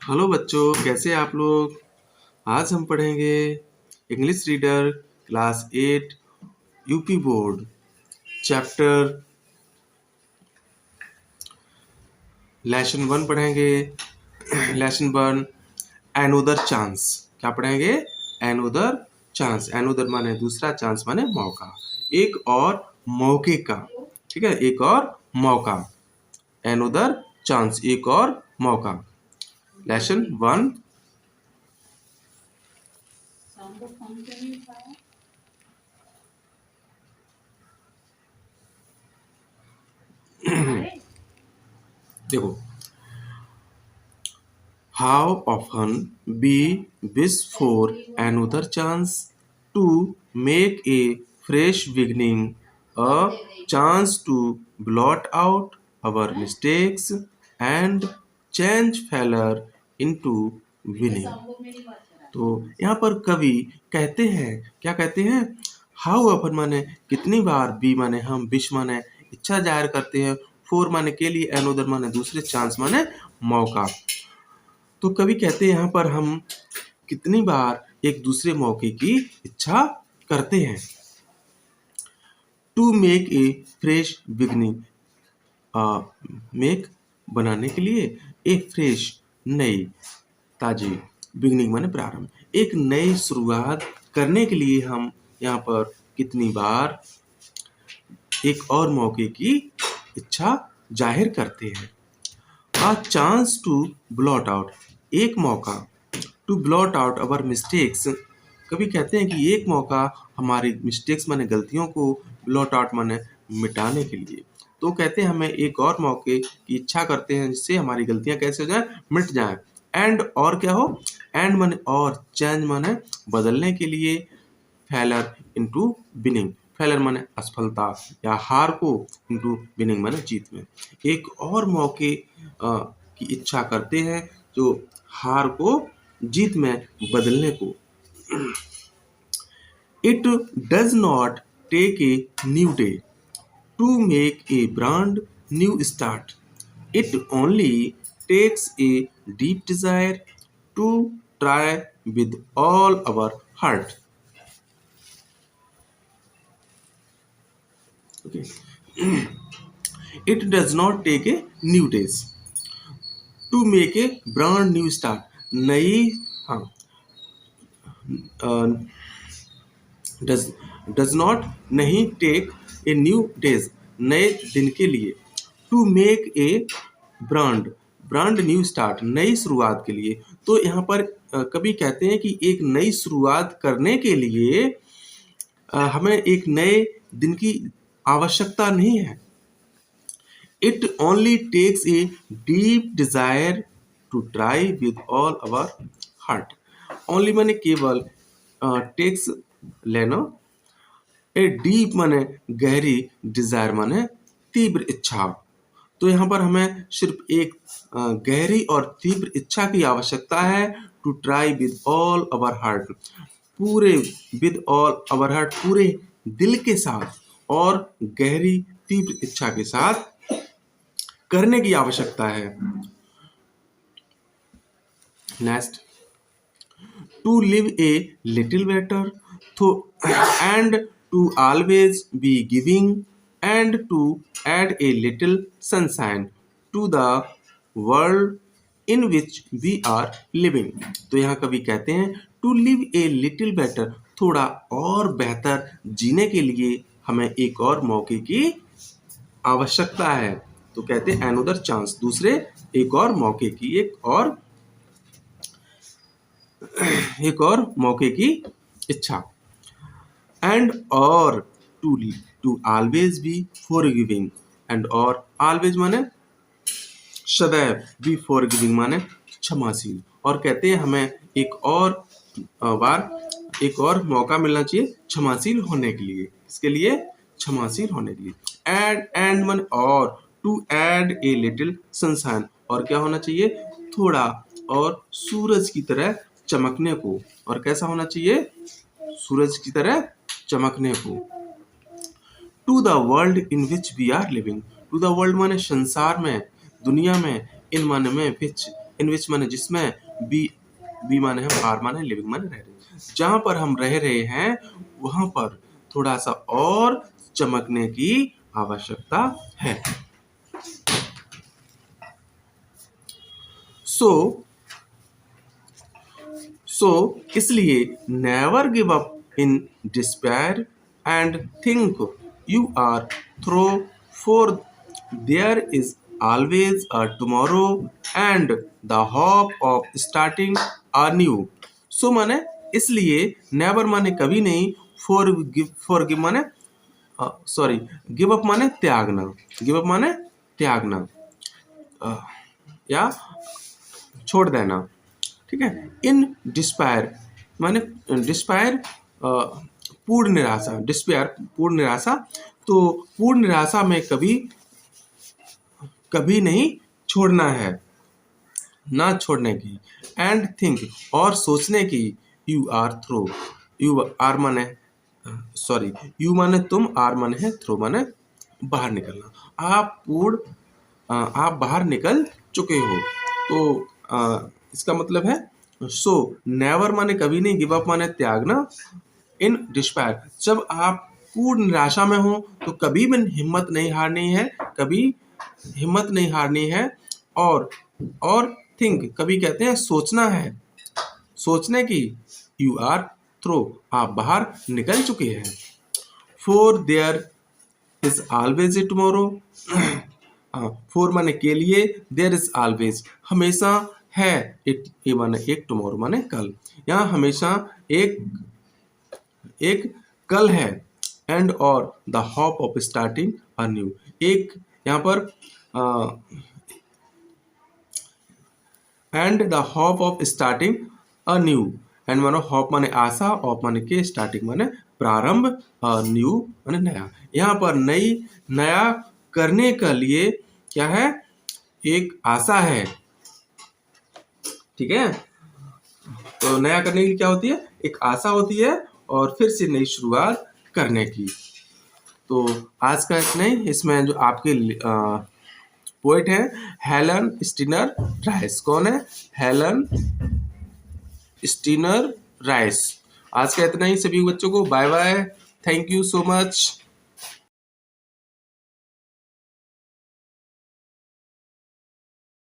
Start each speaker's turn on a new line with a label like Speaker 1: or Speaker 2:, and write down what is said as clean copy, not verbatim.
Speaker 1: Hello बच्चों, कैसे आप लोग। आज हम पढ़ेंगे English reader class 8 UP board chapter lesson 1 पढ़ेंगे। Lesson 1 another chance. क्या पढ़ेंगे? Another chance. एनोदर माने दूसरा, चांस माने मौका, एक और मौके का। ठीक है, एक और मौका। एनोदर चांस, एक और मौका। लेसन 1। देखो, how often we wish for another chance to make a fresh beginning, a chance to blot out our mistakes and change failure into winning। तो यहाँ पर कवि कहते हैं, क्या कहते हैं? हाउ ऑफन माने कितनी बार, बी माने हम, विश माने इच्छा जाहिर करते हैं, फोर माने के लिए, एनोदर माने दूसरे, चांस माने मौका। तो कवि कहते हैं यहाँ पर हम कितनी बार एक दूसरे मौके की इच्छा करते हैं। To make a fresh beginning, make बनाने के लिए, एक फ्रेश नई, ताजी, बिगनिंग माने प्रारंभ, एक नई शुरुआत करने के लिए हम यहाँ पर कितनी बार एक और मौके की इच्छा जाहिर करते हैं। A chance to blot out, एक मौका, to blot out our mistakes. कभी कहते हैं कि एक मौका हमारी मिस्टेक्स माने गलतियों को, ब्लॉट आउट माने मिटाने के लिए। तो कहते हैं हमें एक और मौके की इच्छा करते हैं जिससे हमारी गलतियां कैसे हो जाएं, मिट जाएं। एंड और क्या हो? एंड माने और, चेंज माने बदलने के लिए, फेलर इनटू विनिंग। फेलर माने असफलता या हार को, इनटू विनिंग माने जीत में। एक और मौके की इच्छा करते हैं जो हार को जीत में बदलने को। It does not take a new day to make a brand new start. It only takes a deep desire to try with all our heart. Okay. It does not take a new days to make a brand new start। नई, हाँ, does not नहीं, take a new days नए दिन के लिए, to make a brand new start नई शुरुआत के लिए। तो यहाँ पर कभी कहते हैं कि एक नई शुरुआत करने के लिए हमें एक नए दिन की आवश्यकता नहीं है। It only takes a deep desire to try with all our heart. Only माने केवल, टेक्स लेना, ए डीप माने गहरी, डिजायर माने तीव्र इच्छा। तो यहाँ पर हमें सिर्फ एक गहरी और तीव्र इच्छा की आवश्यकता है। To try with all our heart, पूरे, विद ऑल अवर हार्ट पूरे दिल के साथ और गहरी तीव्र इच्छा के साथ करने की आवश्यकता है। Next, to live a little better, तो and to always be giving and to add a little sunshine to the world in which we are living. तो यहाँ कवि कहते हैं to live a little better, थोड़ा और बेहतर जीने के लिए हमें एक और मौके की आवश्यकता है। तो कहते हैं एनोदर चांस, दूसरे एक और मौके की, एक और मौके की इच्छा। एंड और to always be forgiving, and और ऑलवेज माने सदैव, बी फॉरगिविंग माने क्षमाशील। और कहते हैं हमें एक और बार एक और मौका मिलना चाहिए क्षमाशील होने के लिए। इसके लिए क्षमाशील होने के लिए। एंड माने और, to add a little sunshine, और क्या होना चाहिए? थोड़ा और सूरज की तरह चमकने को। और कैसा होना चाहिए? सूरज की तरह चमकने को। To the world in which we are living, to the world माने संसार में, दुनिया में, इन माने में, विच इन विच माने जिसमें, बी माने हम, आर माने लिविंग माने रह रहे, जहां पर हम रह रहे हैं वहां पर थोड़ा सा और चमकने की आवश्यकता है। सो इसलिए never give up in despair and think you are through, for there is always a tomorrow and the hope of starting a new. So माने इसलिए, नेवर माने कभी नहीं, फॉर गिव माने सॉरी, गिव अप माने त्यागना, give up माने त्यागना या छोड़ देना, ठीक है। इन डिस्पायर माने डिस्पायर पूर्ण निराशा, डिस्पेयर पूर्ण निराशा, तो पूर्ण निराशा में कभी कभी नहीं छोड़ना है, ना छोड़ने की। एंड थिंक और सोचने की, you are throw, you are माने सॉरी, यू माने तुम, आर माने है, थ्रो माने बाहर निकलना। आप बाहर निकल चुके हो, तो इसका मतलब है, सो नेवर माने कभी नहीं, गिव अप माने त्यागना, इन डिस्पायर जब आप पूर्ण निराशा में हो तो कभी भी हिम्मत नहीं हारनी है, कभी हिम्मत नहीं हारनी है। और थिंक कभी कहते हैं सोचना है, सोचने की, यू आर थ्रो आप बाहर निकल चुके हैं। For there is always a tomorrow, for माने के लिए, देयर इज ऑलवेज हमेशा है, ये माने एक, टुमारो माने कल, यहाँ हमेशा एक कल है। एंड और the hope of starting a new, एक यहाँ पर and the hope of starting a new, and मानो होप माने आशा, ऑफ माने के, स्टार्टिंग माने प्रारंभ, न्यू माने नया। यहाँ पर नया करने के लिए क्या है, एक आशा है, ठीक है। तो नया करने की क्या होती है, एक आशा होती है, और फिर से नई शुरुआत करने की। तो आज का इतना ही। इसमें जो आपके पोएट है हेलन स्टीनर राइस। कौन है, हेलन स्टीनर राइस। आज का इतना ही, सभी बच्चों को bye bye, thank you so much.